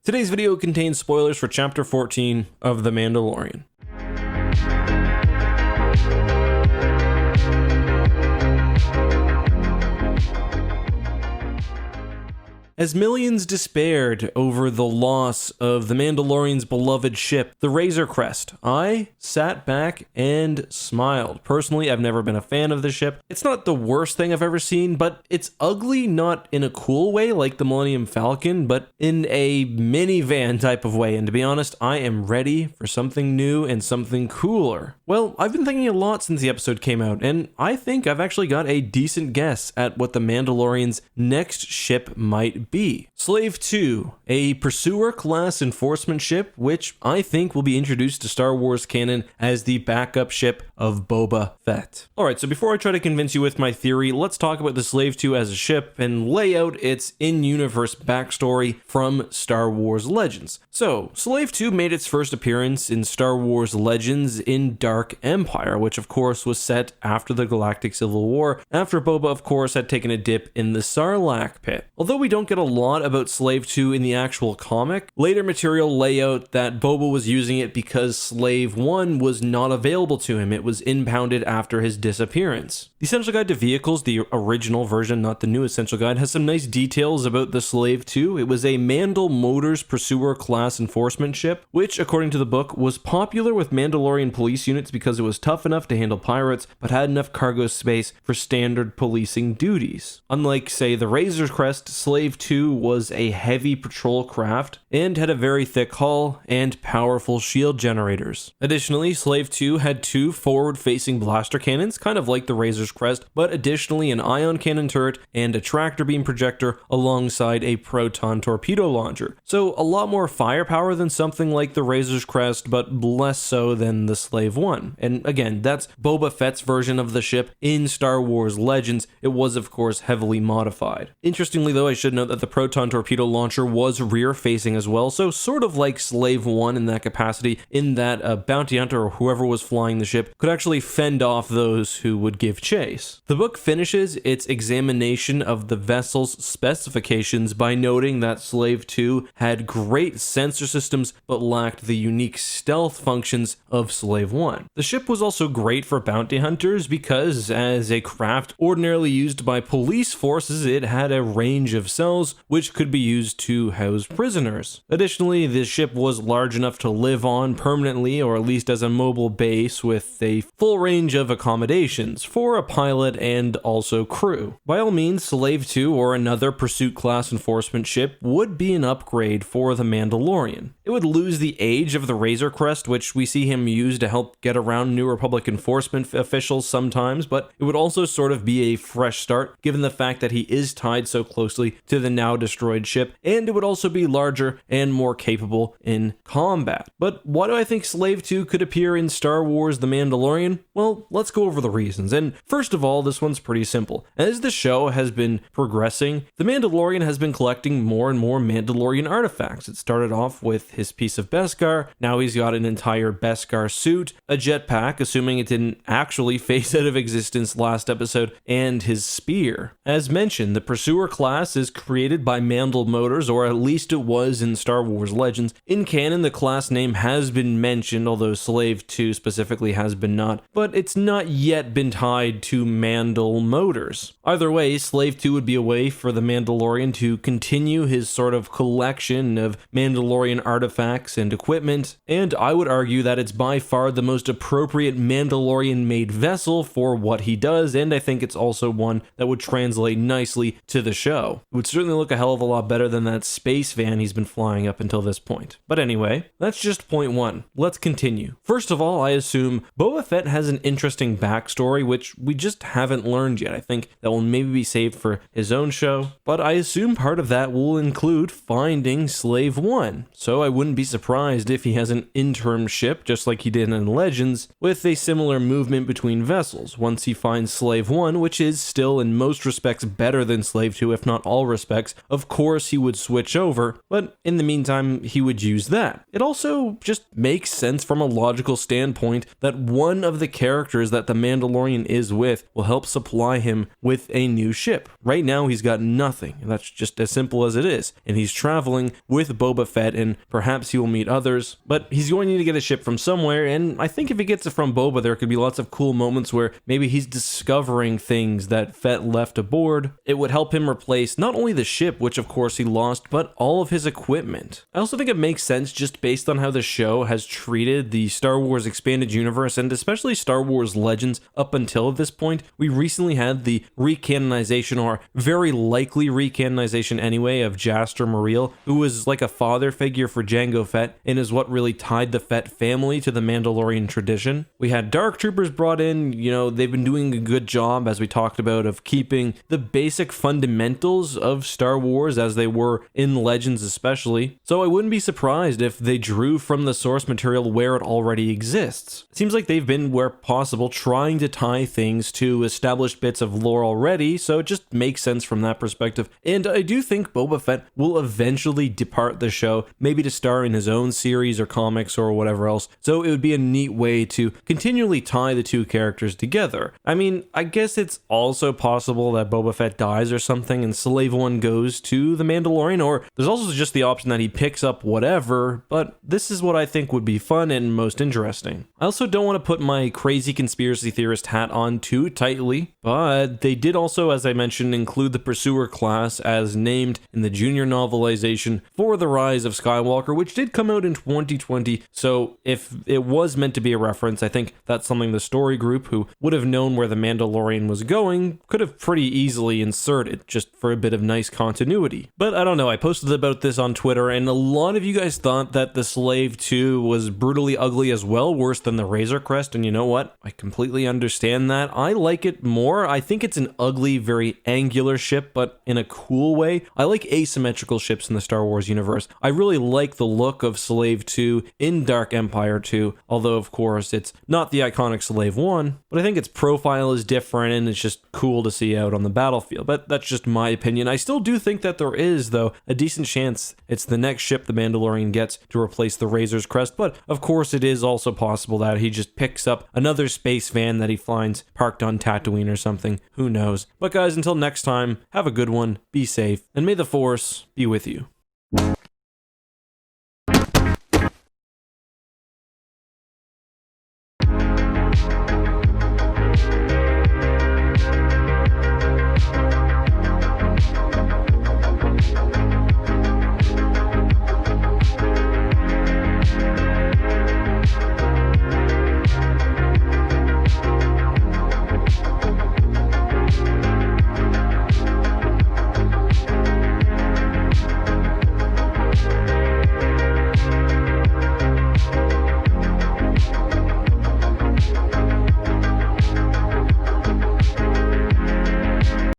Today's video contains spoilers for Chapter 14 of The Mandalorian. As millions despaired over the loss of the Mandalorian's beloved ship, the Razor Crest, I sat back and smiled. Personally, I've never been a fan of the ship. It's not the worst thing I've ever seen, but it's ugly not in a cool way like the Millennium Falcon, but in a minivan type of way. And to be honest, I am ready for something new and something cooler. Well, I've been thinking a lot since the episode came out, and I think I've actually got a decent guess at what the Mandalorian's next ship might be. Slave 2, a Pursuer-class enforcement ship, which I think will be introduced to Star Wars canon as the backup ship of Boba Fett. Alright, so before I try to convince you with my theory, let's talk about the Slave 2 as a ship and lay out its in-universe backstory from Star Wars Legends. So, Slave 2 made its first appearance in Star Wars Legends in Dark Empire, which of course was set after the Galactic Civil War, after Boba of course had taken a dip in the Sarlacc pit. Although we don't get a lot about Slave 2 in the actual comic, later material lay out that Boba was using it because Slave 1 was not available to him. It was impounded after his disappearance. The Essential Guide to Vehicles, the original version, not the new Essential Guide, has some nice details about the Slave 2. It was a Mandal Motors Pursuer-class enforcement ship, which, according to the book, was popular with Mandalorian police units because it was tough enough to handle pirates, but had enough cargo space for standard policing duties. Unlike, say, the Razor Crest, Slave 2 was a heavy patrol craft and had a very thick hull and powerful shield generators. Additionally, Slave 2 had two forward-facing blaster cannons, kind of like the Razor's Crest, but additionally an ion cannon turret and a tractor beam projector alongside a proton torpedo launcher. So a lot more firepower than something like the Razor's Crest, but less so than the Slave 1. And again, that's Boba Fett's version of the ship in Star Wars Legends. It was, of course, heavily modified. Interestingly, though, I should note that the proton torpedo launcher was rear-facing as well, so sort of like Slave 1 in that capacity, in that a bounty hunter or whoever was flying the ship could actually fend off those who would give chase. The book finishes its examination of the vessel's specifications by noting that Slave 2 had great sensor systems but lacked the unique stealth functions of Slave 1. The ship was also great for bounty hunters because, as a craft ordinarily used by police forces, it had a range of cells which could be used to house prisoners. Additionally, the ship was large enough to live on permanently, or at least as a mobile base, with a full range of accommodations for a pilot and also crew. By all means, Slave 2 or another Pursuit-class enforcement ship would be an upgrade for the Mandalorian. It would lose the age of the Razor Crest, which we see him use to help get around New Republic enforcement officials sometimes, but it would also sort of be a fresh start, given the fact that he is tied so closely to the now destroyed ship, and it would also be larger and more capable in combat. But why do I think Slave 2 could appear in Star Wars The Mandalorian? Well, let's go over the reasons, and first of all, this one's pretty simple. As the show has been progressing, The Mandalorian has been collecting more and more Mandalorian artifacts. It started off with his piece of Beskar, now he's got an entire Beskar suit, a jetpack, assuming it didn't actually phase out of existence last episode, and his spear. As mentioned, the Pursuer class is created by Mandal Motors, or at least it was in Star Wars Legends. In canon, the class name has been mentioned, although Slave 2 specifically has been not, but it's not yet been tied to Mandal Motors. Either way, Slave 2 would be a way for the Mandalorian to continue his sort of collection of Mandalorian artifacts and equipment, and I would argue that it's by far the most appropriate Mandalorian-made vessel for what he does, and I think it's also one that would translate nicely to the show. It would certainly look a hell of a lot better than that space van he's been flying up until this point. But anyway, that's just point one. Let's continue. First of all, I assume Boba Fett has an interesting backstory, which we just haven't learned yet. I think that will maybe be saved for his own show, but I assume part of that will include finding Slave 1. So I wouldn't be surprised if he has an interim ship, just like he did in Legends, with a similar movement between vessels. Once he finds Slave 1, which is still in most respects better than Slave 2, if not all respects, of course he would switch over, but in the meantime, he would use that. It also just makes sense from a logical standpoint that one of the characters that the Mandalorian is with with will help supply him with a new ship. Right now, he's got nothing. That's just as simple as it is. And he's traveling with Boba Fett, and perhaps he will meet others, but he's going to need to get a ship from somewhere, and I think if he gets it from Boba, there could be lots of cool moments where maybe he's discovering things that Fett left aboard. It would help him replace not only the ship, which of course he lost, but all of his equipment. I also think it makes sense just based on how the show has treated the Star Wars expanded universe, and especially Star Wars Legends up until this point. We recently had the recanonization, or very likely recanonization anyway, of Jaster Muriel, who was like a father figure for Jango Fett and is what really tied the Fett family to the Mandalorian tradition. We had Dark Troopers brought in. They've been doing a good job, as we talked about, of keeping the basic fundamentals of Star Wars as they were in Legends especially. So I wouldn't be surprised if they drew from the source material where it already exists. It seems like they've been, where possible, trying to tie things to established bits of lore already, so it just makes sense from that perspective. And I do think Boba Fett will eventually depart the show, maybe to star in his own series or comics or whatever else, so it would be a neat way to continually tie the two characters together. I mean, I guess it's also possible that Boba Fett dies or something and Slave One goes to the Mandalorian, or there's also just the option that he picks up whatever, but this is what I think would be fun and most interesting. I also don't want to put my crazy conspiracy theorist hat on too tightly, but they did also, as I mentioned, include the Pursuer class as named in the junior novelization for The Rise of Skywalker, which did come out in 2020, so if it was meant to be a reference, I think that's something the story group, who would have known where the Mandalorian was going, could have pretty easily inserted, just for a bit of nice continuity. But I don't know, I posted about this on Twitter, and a lot of you guys thought that the Slave 2 was brutally ugly as well, worse than the Razor Crest, and you know what? I completely understand that. I like it more. I think it's an ugly, very angular ship, but in a cool way. I like asymmetrical ships in the Star Wars universe. I really like the look of Slave 2 in Dark Empire 2, although of course it's not the iconic Slave 1, but I think its profile is different and it's just cool to see out on the battlefield. But that's just my opinion. I still do think that there is, though, a decent chance it's the next ship the Mandalorian gets to replace the Razor's Crest, but of course it is also possible that he just picks up another space van that he finds parked on Tatooine or something. Who knows? But guys, until next time, have a good one, be safe, and may the Force be with you.